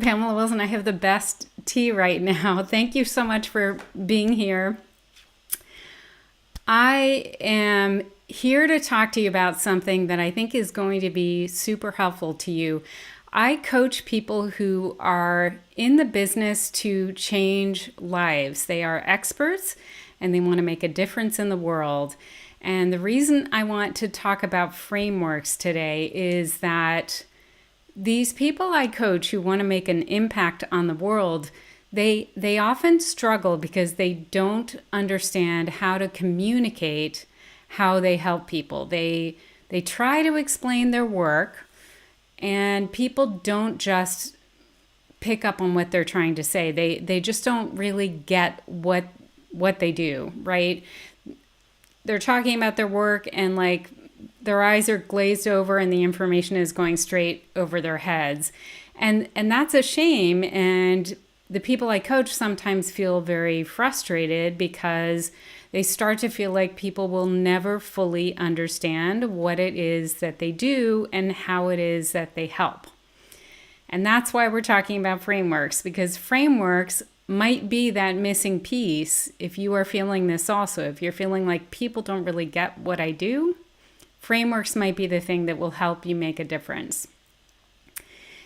Pamela Wilson. I have the best tea right now. Thank you so much for being here. I am here to talk to you about something that I think is going to be super helpful to you. I coach people who are in the business to change lives. They are experts and they want to make a difference in the world. And the reason I want to talk about frameworks today is that these people I coach who want to make an impact on the world, they often struggle because they don't understand how to communicate how they help people. They try to explain their work, and people don't just pick up on what they're trying to say. They just don't really get what they do, right? They're talking about their work and like their eyes are glazed over and the information is going straight over their heads. And that's a shame. And the people I coach sometimes feel very frustrated because they start to feel like people will never fully understand what it is that they do and how it is that they help. And that's why we're talking about frameworks, because frameworks might be that missing piece if you are feeling this also. If you're feeling like people don't really get what I do, frameworks might be the thing that will help you make a difference.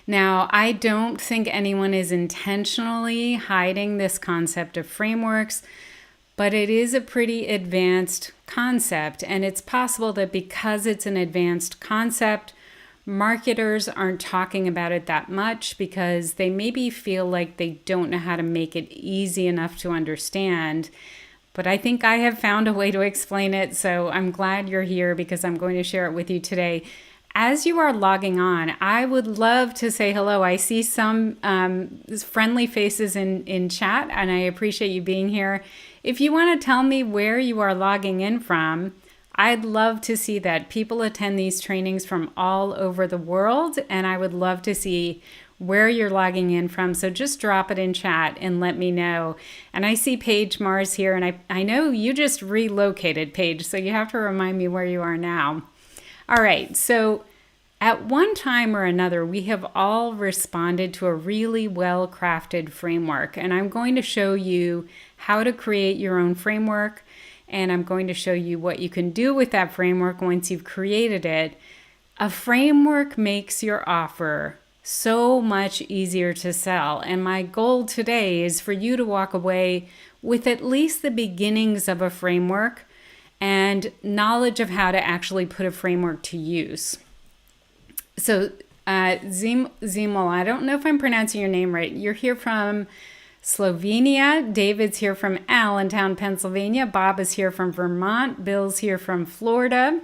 Now, I don't think anyone is intentionally hiding this concept of frameworks, but it is a pretty advanced concept, and it's possible that because it's an advanced concept, marketers aren't talking about it that much because they maybe feel like they don't know how to make it easy enough to understand. But I think I have found a way to explain it, so I'm glad you're here because I'm going to share it with you today. As you are logging on, I would love to say hello. I see some friendly faces in chat, and I appreciate you being here. If you want to tell me where you are logging in from, I'd love to see that. People attend these trainings from all over the world, and I would love to see where you're logging in from. So just drop it in chat and let me know. And I see Paige Mars here, and I know you just relocated, Paige, so you have to remind me where you are now. All right, so at one time or another, we have all responded to a really well-crafted framework, and I'm going to show you how to create your own framework, and I'm going to show you what you can do with that framework once you've created it. A framework makes your offer so much easier to sell, and my goal today is for you to walk away with at least the beginnings of a framework and knowledge of how to actually put a framework to use. So Zimol, I don't know if I'm pronouncing your name right. You're here from Slovenia. David's here from Allentown, Pennsylvania. Bob is here from Vermont. Bill's here from Florida.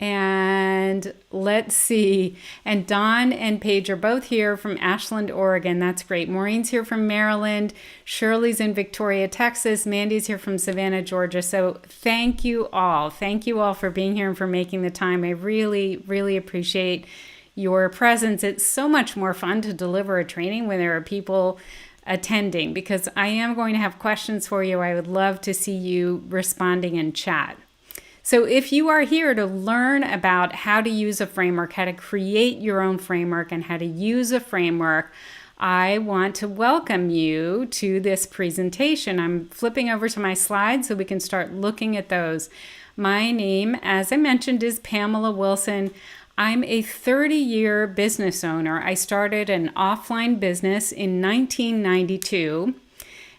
And let's see. And Don and Paige are both here from Ashland, Oregon. That's great. Maureen's here from Maryland. Shirley's in Victoria, Texas. Mandy's here from Savannah, Georgia. So thank you all. Thank you all for being here and for making the time. I really, really appreciate your presence. It's so much more fun to deliver a training when there are people attending, because I am going to have questions for you. I would love to see you responding in chat. So if you are here to learn about how to use a framework, how to create your own framework, and how to use a framework, I want to welcome you to this presentation. I'm flipping over to my slides so we can start looking at those. My name, as I mentioned, is Pamela Wilson. I'm a 30-year business owner. I started an offline business in 1992.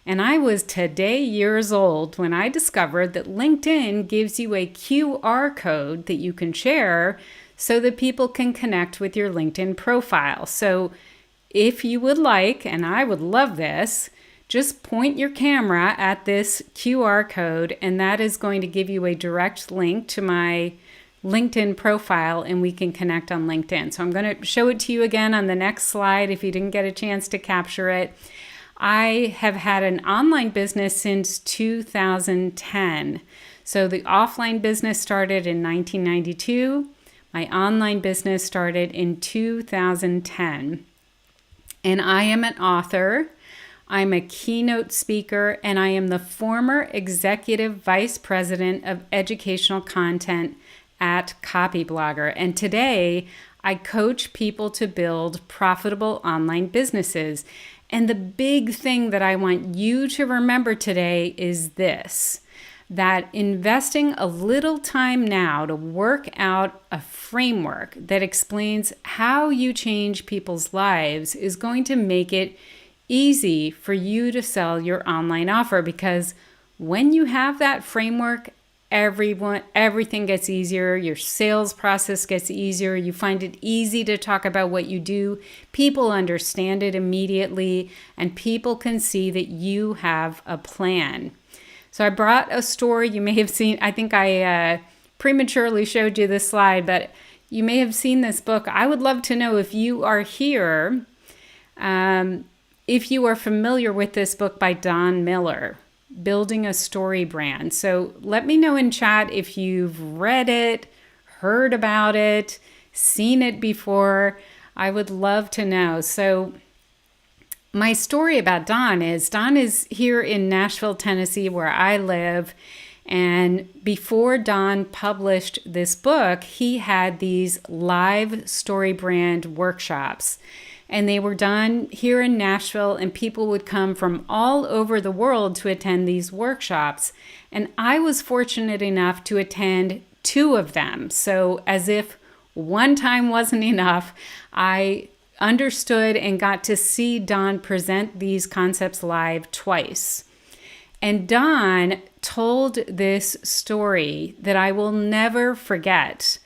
And I was today years old when I discovered that LinkedIn gives you a QR code that you can share so that people can connect with your LinkedIn profile. So if you would like, and I would love this, just point your camera at this QR code, and that is going to give you a direct link to my LinkedIn profile, and we can connect on LinkedIn. So I'm going to show it to you again on the next slide if you didn't get a chance to capture it. I have had an online business since 2010. So the offline business started in 1992. My online business started in 2010. And I am an author. I'm a keynote speaker, and I am the former executive vice president of educational content at Copyblogger. And today I coach people to build profitable online businesses. And the big thing that I want you to remember today is this, that investing a little time now to work out a framework that explains how you change people's lives is going to make it easy for you to sell your online offer, because when you have that framework, everything gets easier. Your sales process gets easier. You find it easy to talk about what you do. People understand it immediately, and people can see that you have a plan. So I brought a story you may have seen. I think I prematurely showed you this slide, but you may have seen this book. I would love to know if you are here, if you are familiar with this book by Don Miller, Building a Story Brand. So let me know in chat if you've read it, heard about it, seen it before. I would love to know. So my story about Don is here in Nashville, Tennessee, where I live. And before Don published this book, he had these live story brand workshops. And they were done here in Nashville, and people would come from all over the world to attend these workshops. And I was fortunate enough to attend 2 of them. So as if one time wasn't enough, I understood and got to see Don present these concepts live twice. And Don told this story that I will never forget.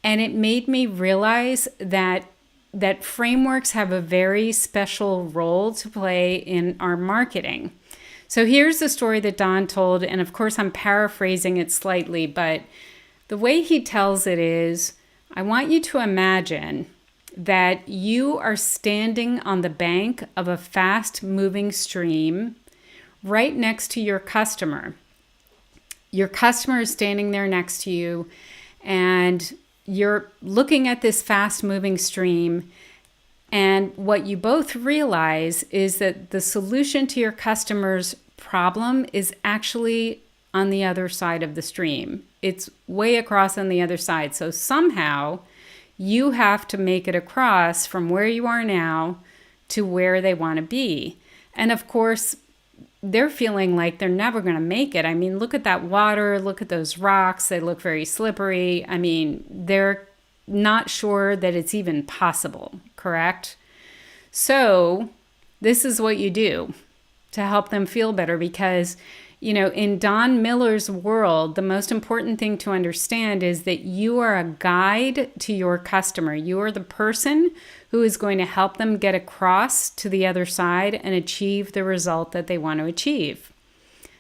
And it made me realize that frameworks have a very special role to play in our marketing. So here's the story that Don told, and of course I'm paraphrasing it slightly, but the way he tells it is, I want you to imagine that you are standing on the bank of a fast-moving stream right next to your customer. Your customer is standing there next to you, and you're looking at this fast-moving stream, and what you both realize is that the solution to your customer's problem is actually on the other side of the stream. It's way across on the other side. So somehow you have to make it across from where you are now to where they want to be. And of course, they're feeling like they're never going to make it. I mean, look at that water, look at those rocks. They look very slippery. I mean, they're not sure that it's even possible, correct? So this is what you do to help them feel better, because, you know, in Don Miller's world, the most important thing to understand is that you are a guide to your customer. You are the person who is going to help them get across to the other side and achieve the result that they want to achieve.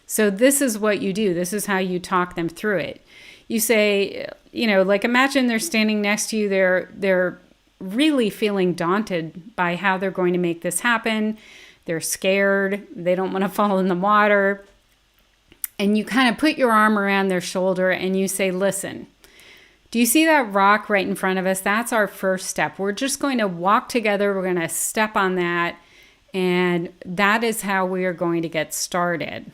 So this is what you do. This is how you talk them through it. You say, you know, like imagine they're standing next to you. They're really feeling daunted by how they're going to make this happen. They're scared. They don't want to fall in the water. And you kind of put your arm around their shoulder and you say, listen, do you see that rock right in front of us? That's our first step. We're just going to walk together. We're going to step on that. And that is how we are going to get started.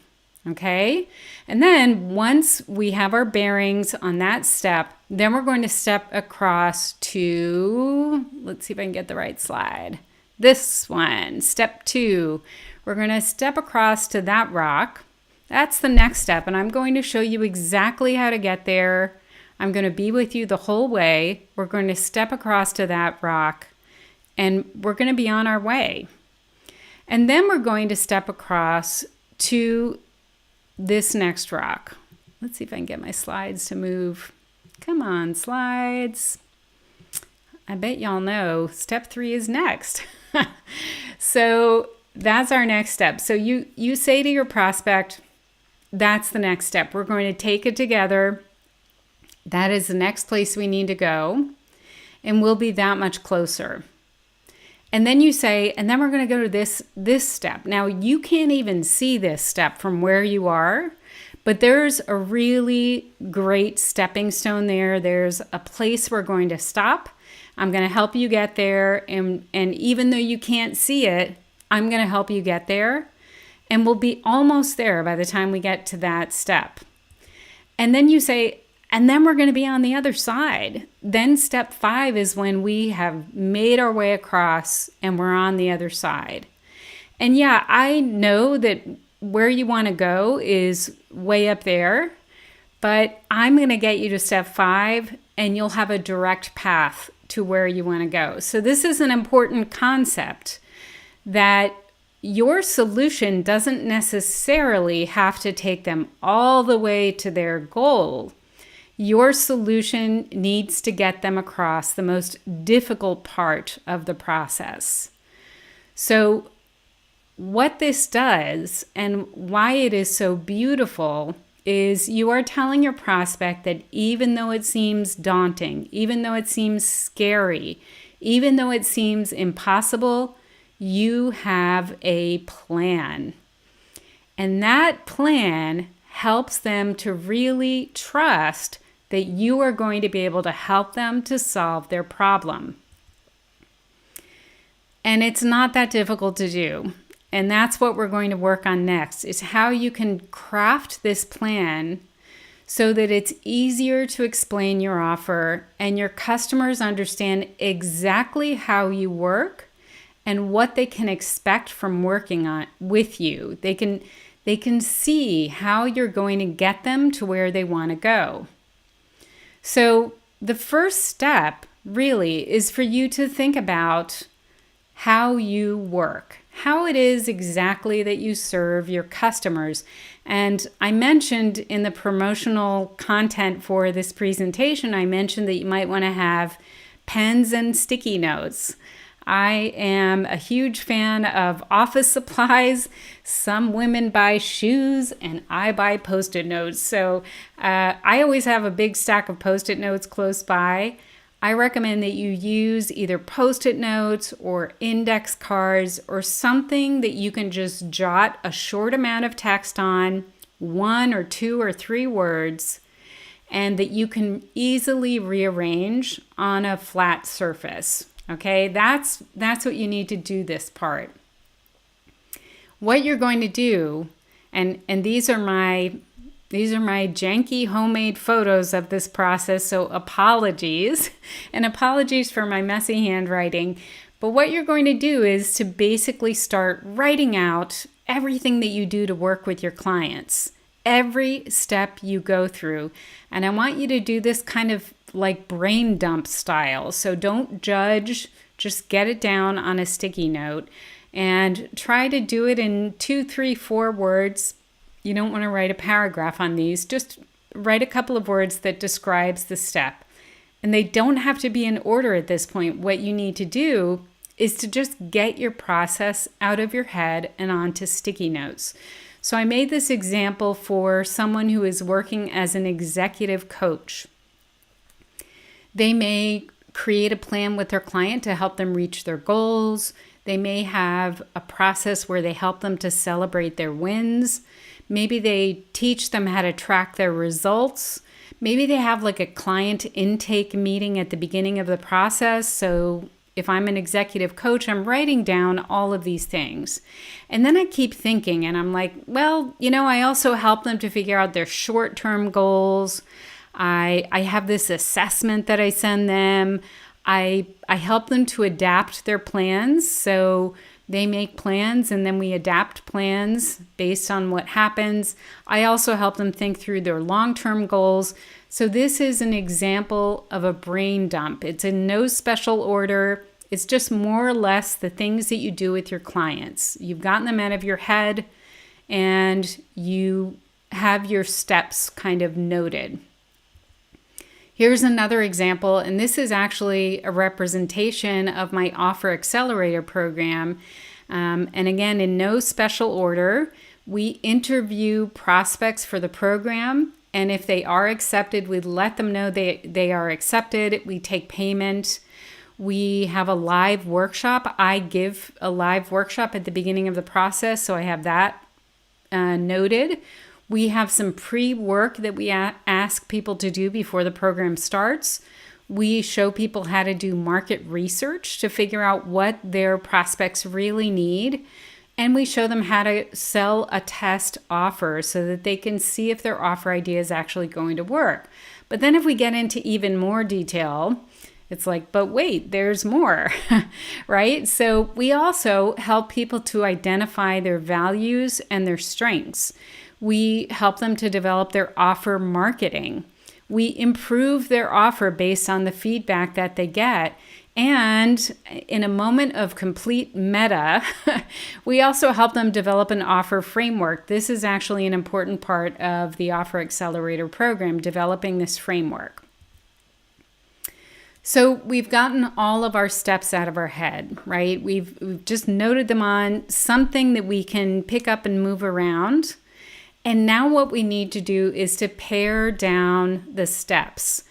Okay? And then once we have our bearings on that step, then we're going to step across to, let's see if I can get the right slide. This one, step 2. We're going to step across to that rock. That's the next step, and I'm going to show you exactly how to get there. I'm going to be with you the whole way. We're going to step across to that rock, and we're going to be on our way. And then we're going to step across to this next rock. Let's see if I can get my slides to move. Come on, slides. I bet y'all know step 3 is next. So that's our next step. So you say to your prospect, that's the next step. We're going to take it together. That is the next place we need to go. And we'll be that much closer. And then you say, and then we're going to go to this step. Now, you can't even see this step from where you are, but there's a really great stepping stone there. There's a place we're going to stop. I'm going to help you get there. And even though you can't see it, I'm going to help you get there. And we'll be almost there by the time we get to that step. And then you say, And then we're going to be on the other side. Then step 5 is when we have made our way across and we're on the other side. And yeah, I know that where you want to go is way up there, but I'm going to get you to step 5 and you'll have a direct path to where you want to go. So this is an important concept, that your solution doesn't necessarily have to take them all the way to their goal. Your solution needs to get them across the most difficult part of the process. So what this does and why it is so beautiful is you are telling your prospect that even though it seems daunting, even though it seems scary, even though it seems impossible, you have a plan. And that plan helps them to really trust that you are going to be able to help them to solve their problem. And it's not that difficult to do. And that's what we're going to work on next, is how you can craft this plan so that it's easier to explain your offer and your customers understand exactly how you work and what they can expect from working on with you. They can see how you're going to get them to where they want to go. So the first step really is for you to think about how you work, how it is exactly that you serve your customers. And I mentioned in the promotional content for this presentation, I mentioned that you might want to have pens and sticky notes. I am a huge fan of office supplies. Some women buy shoes and I buy Post-it notes. So I always have a big stack of Post-it notes close by. I recommend that you use either Post-it notes or index cards or something that you can just jot a short amount of text on, 1 or 2 or 3 words, and that you can easily rearrange on a flat surface. Okay, that's what you need to do this part. What you're going to do, and these are my janky homemade photos of this process, so apologies, and apologies for my messy handwriting. But what you're going to do is to basically start writing out everything that you do to work with your clients, every step you go through. And I want you to do this kind of like brain dump style. So don't judge, just get it down on a sticky note and try to do it in 2, 3, 4 words. You don't want to write a paragraph on these. Just write a couple of words that describes the step. And they don't have to be in order at this point. What you need to do is to just get your process out of your head and onto sticky notes. So I made this example for someone who is working as an executive coach. They may create a plan with their client to help them reach their goals. They may have a process where they help them to celebrate their wins. Maybe they teach them how to track their results. Maybe they have like a client intake meeting at the beginning of the process. So if I'm an executive coach, I'm writing down all of these things. And then I keep thinking and I'm like, well, I also help them to figure out their short-term goals. I have this assessment that I send them. I help them to adapt their plans. So they make plans and then we adapt plans based on what happens. I also help them think through their long-term goals. So this is an example of a brain dump. It's in no special order. It's just more or less the things that you do with your clients. You've gotten them out of your head and you have your steps kind of noted. Here's another example, and this is actually a representation of my Offer Accelerator program. And again, in no special order, we interview prospects for the program. And if they are accepted, we let them know they are accepted. We take payment. We have a live workshop. I give a live workshop at the beginning of the process, so I have that noted. We have some pre-work that we ask people to do before the program starts. We show people how to do market research to figure out what their prospects really need. And we show them how to sell a test offer so that they can see if their offer idea is actually going to work. But then if we get into even more detail, it's like, but wait, there's more, right? So we also help people to identify their values and their strengths. We help them to develop their offer marketing. We improve their offer based on the feedback that they get. And in a moment of complete meta, we also help them develop an offer framework. This is actually an important part of the Offer Accelerator program, developing this framework. So we've gotten all of our steps out of our head, right? We've just noted them on something that we can pick up and move around. And now what we need to do is to pare down the steps.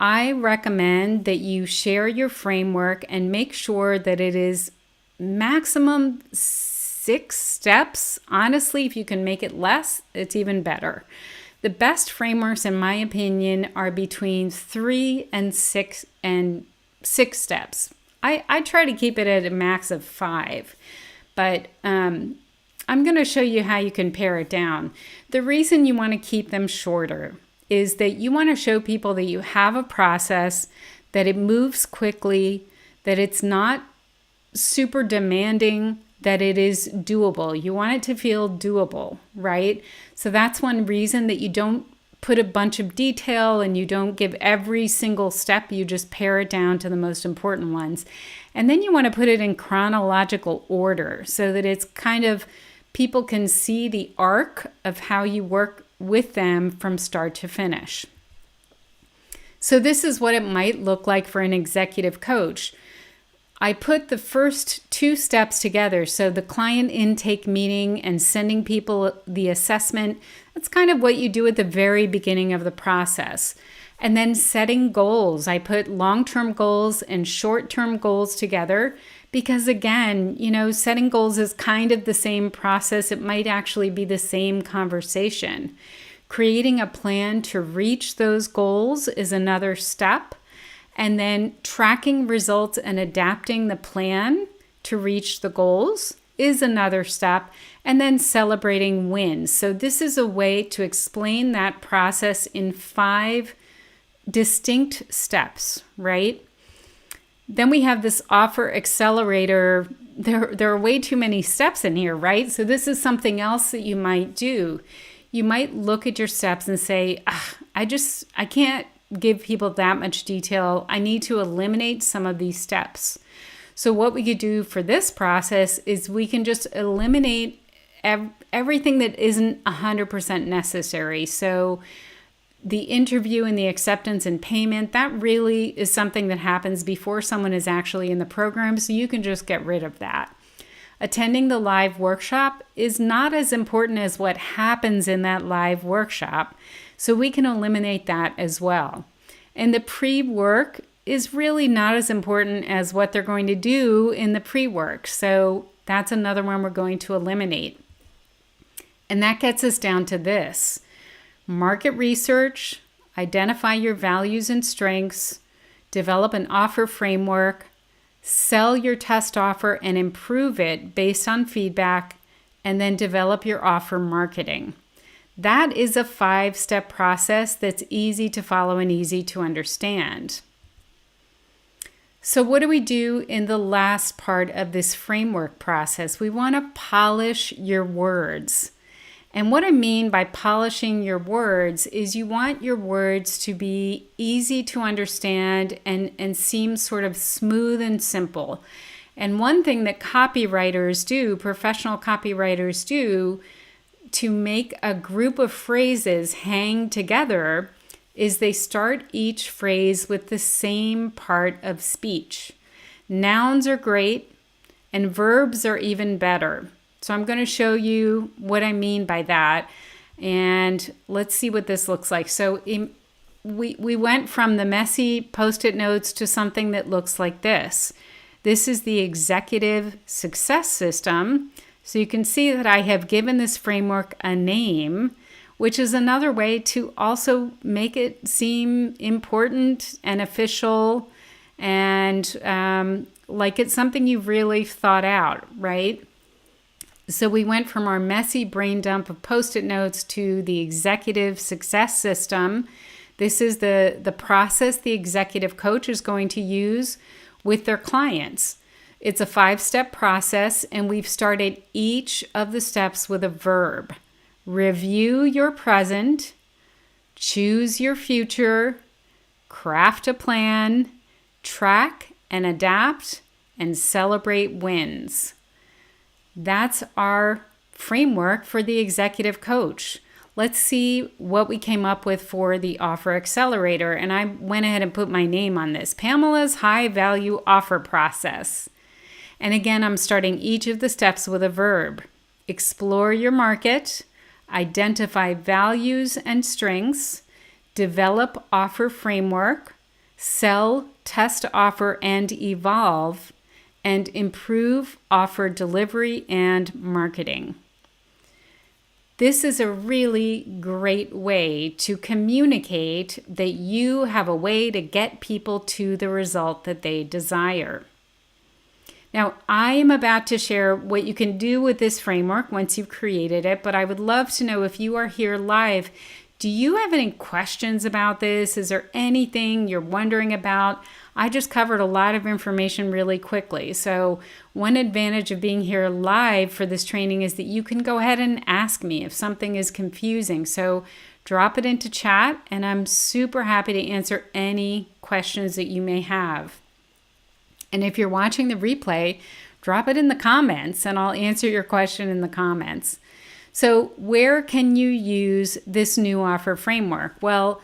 I recommend that you share your framework and make sure that it is maximum 6 steps. Honestly, if you can make it less, it's even better. The best frameworks, in my opinion, are between 3 and 6 steps. I try to keep it at a max of 5, but I'm going to show you how you can pare it down. The reason you want to keep them shorter is that you want to show people that you have a process, that it moves quickly, that it's not super demanding, that it is doable. You want it to feel doable, right? So that's one reason that you don't put a bunch of detail and you don't give every single step. You just pare it down to the most important ones. And then you want to put it in chronological order so that it's kind of, people can see the arc of how you work with them from start to finish. So this is what it might look like for an executive coach. I put the first 2 steps together. So the client intake meeting and sending people the assessment, that's kind of what you do at the very beginning of the process. And then setting goals. I put long-term goals and short-term goals together because, again, setting goals is kind of the same process. It might actually be the same conversation. Creating a plan to reach those goals is another step. And then tracking results and adapting the plan to reach the goals is another step. And then celebrating wins. So this is a way to explain that process in 5 distinct steps, right? Then we have this offer accelerator. There are way too many steps in here, right? So this is something else that you might do. You might look at your steps and say, I can't give people that much detail. I need to eliminate some of these steps. So what we could do for this process is we can just eliminate everything that isn't 100% necessary. So the interview and the acceptance and payment, that really is something that happens before someone is actually in the program. So you can just get rid of that. Attending the live workshop is not as important as what happens in that live workshop. So we can eliminate that as well. And the pre-work is really not as important as what they're going to do in the pre-work. So that's another one we're going to eliminate. And that gets us down to this. Market research, identify your values and strengths, develop an offer framework, sell your test offer and improve it based on feedback, and then develop your offer marketing. That is a 5-step process that's easy to follow and easy to understand. So what do we do in the last part of this framework process? We want to polish your words. And what I mean by polishing your words is you want your words to be easy to understand and seem sort of smooth and simple. And one thing that copywriters do, professional copywriters do, to make a group of phrases hang together is they start each phrase with the same part of speech. Nouns are great and verbs are even better. So I'm going to show you what I mean by that. And let's see what this looks like. So we went from the messy Post-it notes to something that looks like this. This is the executive success system. So you can see that I have given this framework a name, which is another way to also make it seem important and official and like it's something you've really thought out, right? So we went from our messy brain dump of Post-it notes to the executive success system. This is the process the executive coach is going to use with their clients. It's a 5-step process, and we've started each of the steps with a verb. Review your present, choose your future, craft a plan, track and adapt, and celebrate wins. That's our framework for the executive coach. Let's see what we came up with for the offer accelerator. And I went ahead and put my name on this, Pamela's high value offer process. And again, I'm starting each of the steps with a verb. Explore your market, identify values and strengths, develop offer framework, sell, test offer, and evolve, and improve offer delivery and marketing. This is a really great way to communicate that you have a way to get people to the result that they desire. Now, I am about to share what you can do with this framework once you've created it, but I would love to know, if you are here live, do you have any questions about this? Is there anything you're wondering about? I just covered a lot of information really quickly. So one advantage of being here live for this training is that you can go ahead and ask me if something is confusing. So drop it into chat, and I'm super happy to answer any questions that you may have. And if you're watching the replay, drop it in the comments and I'll answer your question in the comments. So where can you use this new offer framework? Well,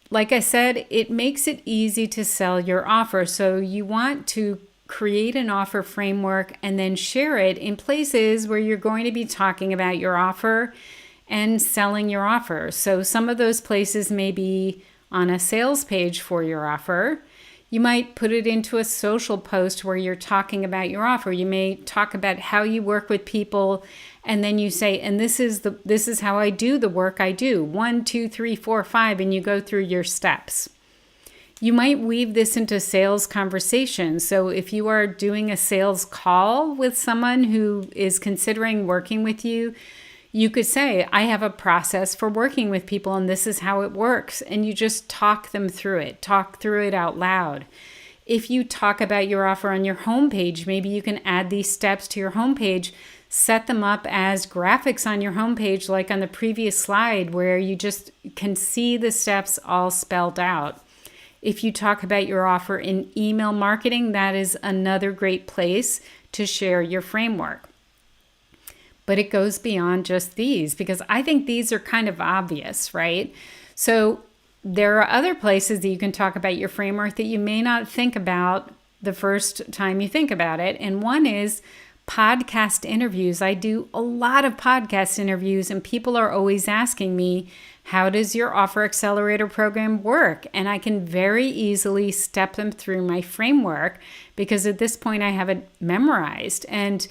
like I said, it makes it easy to sell your offer. So you want to create an offer framework and then share it in places where you're going to be talking about your offer and selling your offer. So some of those places may be on a sales page for your offer. You might put it into a social post where you're talking about your offer. You may talk about how you work with people, and then you say, and this is how I do the work I do. 1, 2, 3, 4, 5, and you go through your steps. You might weave this into sales conversations. So if you are doing a sales call with someone who is considering working with you, you could say, I have a process for working with people and this is how it works. And you just talk them through it. Talk through it out loud. If you talk about your offer on your homepage, maybe you can add these steps to your homepage, set them up as graphics on your homepage, like on the previous slide, where you just can see the steps all spelled out. If you talk about your offer in email marketing, that is another great place to share your framework. But it goes beyond just these, because I think these are kind of obvious, right? So there are other places that you can talk about your framework that you may not think about the first time you think about it. And one is podcast interviews. I do a lot of podcast interviews, and people are always asking me, how does your Offer Accelerator program work? And I can very easily step them through my framework, because at this point I have it memorized. And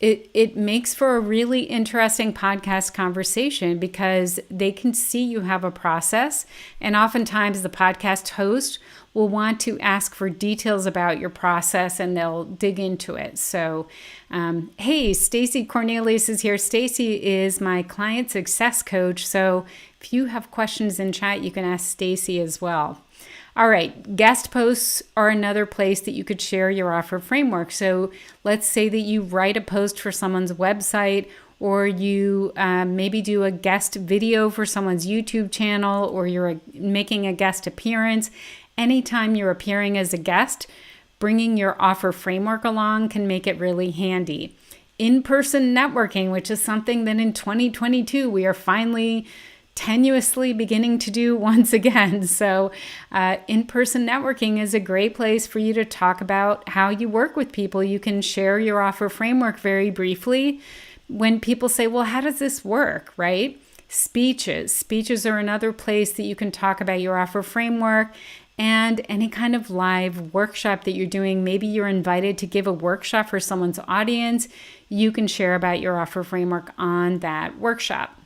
it makes for a really interesting podcast conversation, because they can see you have a process. And oftentimes the podcast host will want to ask for details about your process, and they'll dig into it. So, hey, Stacy Cornelius is here. Stacy is my client success coach. So if you have questions in chat, you can ask Stacy as well. All right, guest posts are another place that you could share your offer framework. So let's say that you write a post for someone's website, or you maybe do a guest video for someone's YouTube channel, or you're making a guest appearance. Anytime you're appearing as a guest, bringing your offer framework along can make it really handy. In-person networking, which is something that in 2022 we are finally tenuously beginning to do once again. So in-person networking is a great place for you to talk about how you work with people. You can share your offer framework very briefly. When people say, well, how does this work, right? Speeches are another place that you can talk about your offer framework, and any kind of live workshop that you're doing. Maybe you're invited to give a workshop for someone's audience. You can share about your offer framework on that workshop.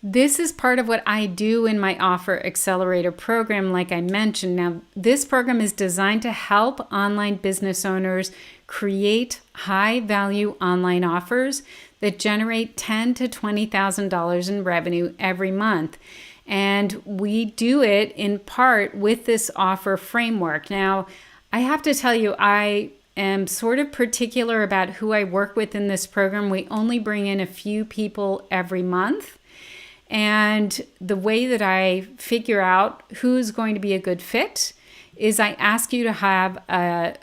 This is part of what I do in my Offer Accelerator program, like I mentioned. Now, this program is designed to help online business owners create high-value online offers that generate $10,000 to $20,000 in revenue every month. And we do it in part with this offer framework. Now, I have to tell you, I am sort of particular about who I work with in this program. We only bring in a few people every month. And the way that I figure out who's going to be a good fit is I ask you to have a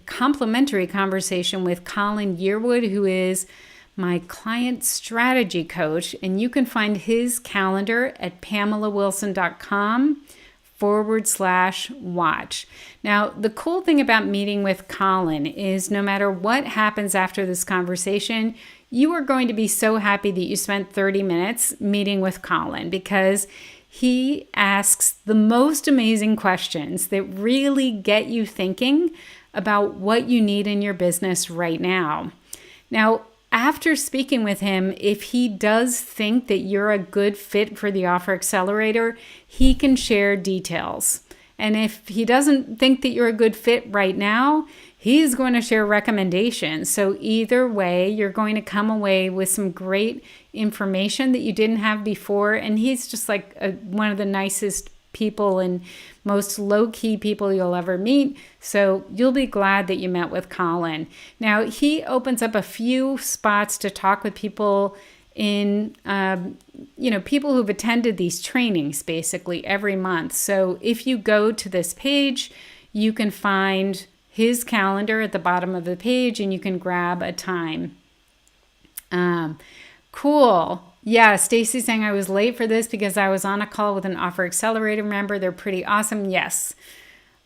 complimentary conversation with Colin Yearwood, who is my client strategy coach. And you can find his calendar at PamelaWilson.com/watch. Now, the cool thing about meeting with Colin is no matter what happens after this conversation, you are going to be so happy that you spent 30 minutes meeting with Colin, because he asks the most amazing questions that really get you thinking about what you need in your business right now. Now, after speaking with him, if he does think that you're a good fit for the Offer Accelerator, he can share details. And if he doesn't think that you're a good fit right now, he's going to share recommendations. So either way, you're going to come away with some great information that you didn't have before. And he's just like one of the nicest people and most low-key people you'll ever meet. So you'll be glad that you met with Colin. Now, he opens up a few spots to talk with people in, people who've attended these trainings basically every month. So if you go to this page, you can find his calendar at the bottom of the page and you can grab a time. Cool. Yeah, Stacy's saying I was late for this because I was on a call with an Offer Accelerator member. They're pretty awesome. Yes.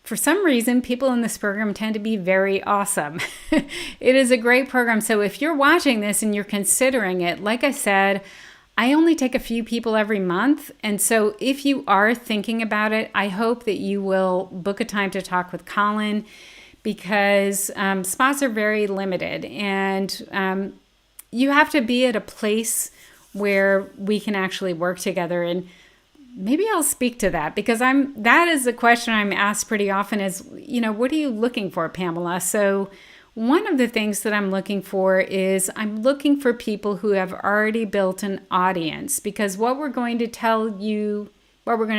For some reason, people in this program tend to be very awesome. It is a great program. So if you're watching this and you're considering it, like I said, I only take a few people every month. And so if you are thinking about it, I hope that you will book a time to talk with Colin, because spots are very limited. And you have to be at a place where we can actually work together. And maybe I'll speak to that, because that is the question I'm asked pretty often is, what are you looking for, Pamela? So one of the things that I'm looking for is I'm looking for people who have already built an audience, because what we're going to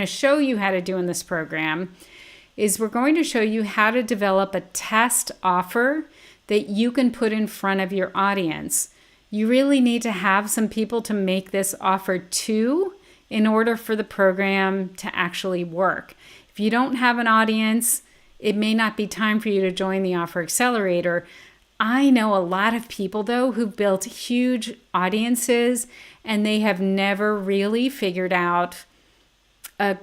show you how to do in this program is we're going to show you how to develop a test offer that you can put in front of your audience. You really need to have some people to make this offer to in order for the program to actually work. If you don't have an audience, it may not be time for you to join the Offer Accelerator. I know a lot of people, though, who've built huge audiences and they have never really figured out a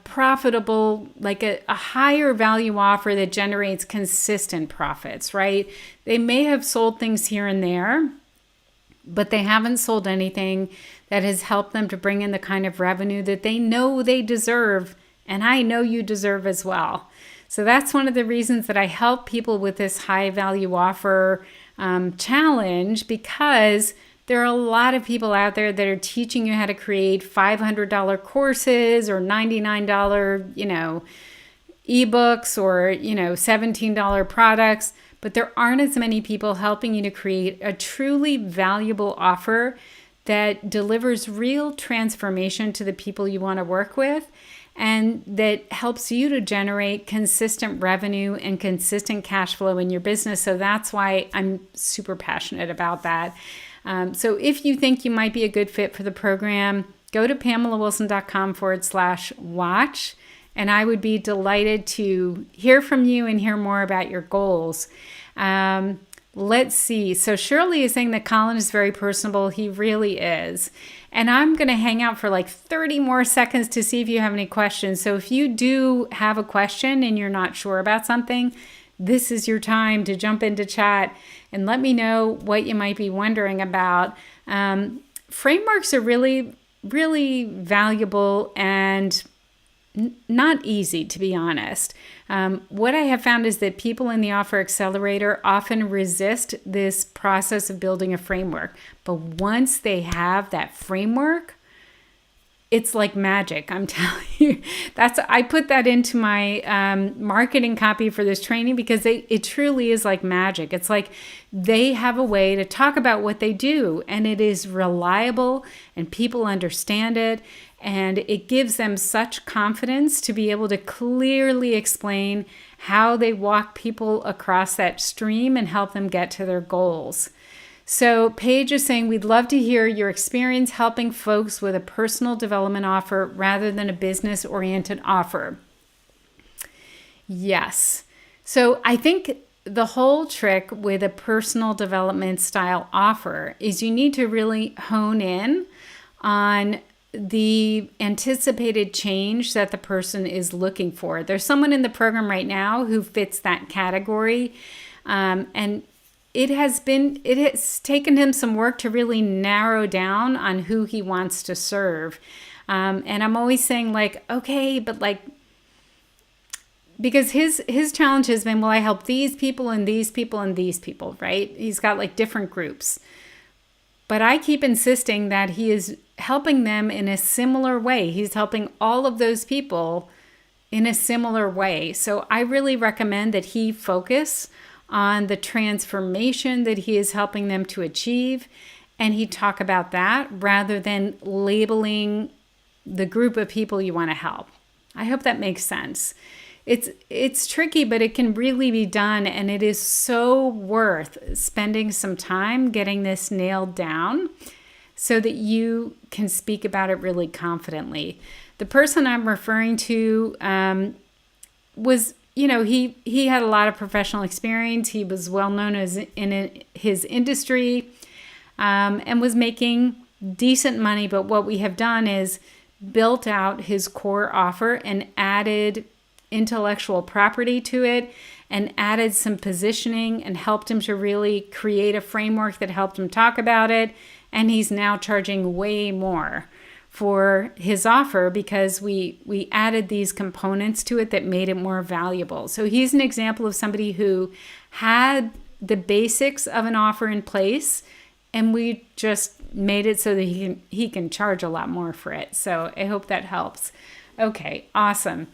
profitable, like a higher value offer that generates consistent profits, right? They may have sold things here and there, but they haven't sold anything that has helped them to bring in the kind of revenue that they know they deserve, and I know you deserve as well. So that's one of the reasons that I help people with this high value offer challenge, because there are a lot of people out there that are teaching you how to create $500 courses or $99, ebooks or, $17 products, but there aren't as many people helping you to create a truly valuable offer that delivers real transformation to the people you want to work with, and that helps you to generate consistent revenue and consistent cash flow in your business. So that's why I'm super passionate about that. So if you think you might be a good fit for the program, go to PamelaWilson.com/watch, and I would be delighted to hear from you and hear more about your goals. Let's see. So Shirley is saying that Colin is very personable. He really is. And I'm going to hang out for like 30 more seconds to see if you have any questions. So if you do have a question and you're not sure about something, this is your time to jump into chat and let me know what you might be wondering about. Frameworks are really, really valuable and not easy, to be honest. What I have found is that people in the Offer Accelerator often resist this process of building a framework. But once they have that framework, it's like magic. I'm telling you, I put that into my marketing copy for this training, because it truly is like magic. It's like they have a way to talk about what they do, and it is reliable and people understand it. And it gives them such confidence to be able to clearly explain how they walk people across that stream and help them get to their goals. So Paige is saying, we'd love to hear your experience helping folks with a personal development offer rather than a business-oriented offer. Yes. So I think the whole trick with a personal development style offer is you need to really hone in on the anticipated change that the person is looking for. There's someone in the program right now who fits that category, and it has taken him some work to really narrow down on who he wants to serve. And I'm always saying, like, okay, but like, because his challenge has been, well, I help these people and these people and these people, right? He's got like different groups. But I keep insisting that he is helping them in a similar way. He's helping all of those people in a similar way. So I really recommend that he focus on the transformation that he is helping them to achieve, and he talk about that rather than labeling the group of people you want to help. I hope that makes sense. It's tricky, but it can really be done, and it is so worth spending some time getting this nailed down so that you can speak about it really confidently. The person I'm referring to was, he had a lot of professional experience. He was well known in his industry and was making decent money. But what we have done is built out his core offer and added intellectual property to it and added some positioning and helped him to really create a framework that helped him talk about it. And he's now charging way more for his offer because we added these components to it that made it more valuable. So he's an example of somebody who had the basics of an offer in place, and we just made it so that he can charge a lot more for it. So I hope that helps. Okay, awesome.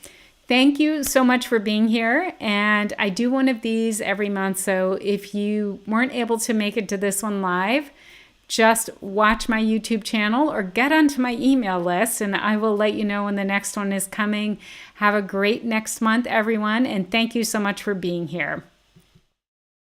Thank you so much for being here. And I do one of these every month. So if you weren't able to make it to this one live, just watch my YouTube channel or get onto my email list and I will let you know when the next one is coming. Have a great next month, everyone. And thank you so much for being here.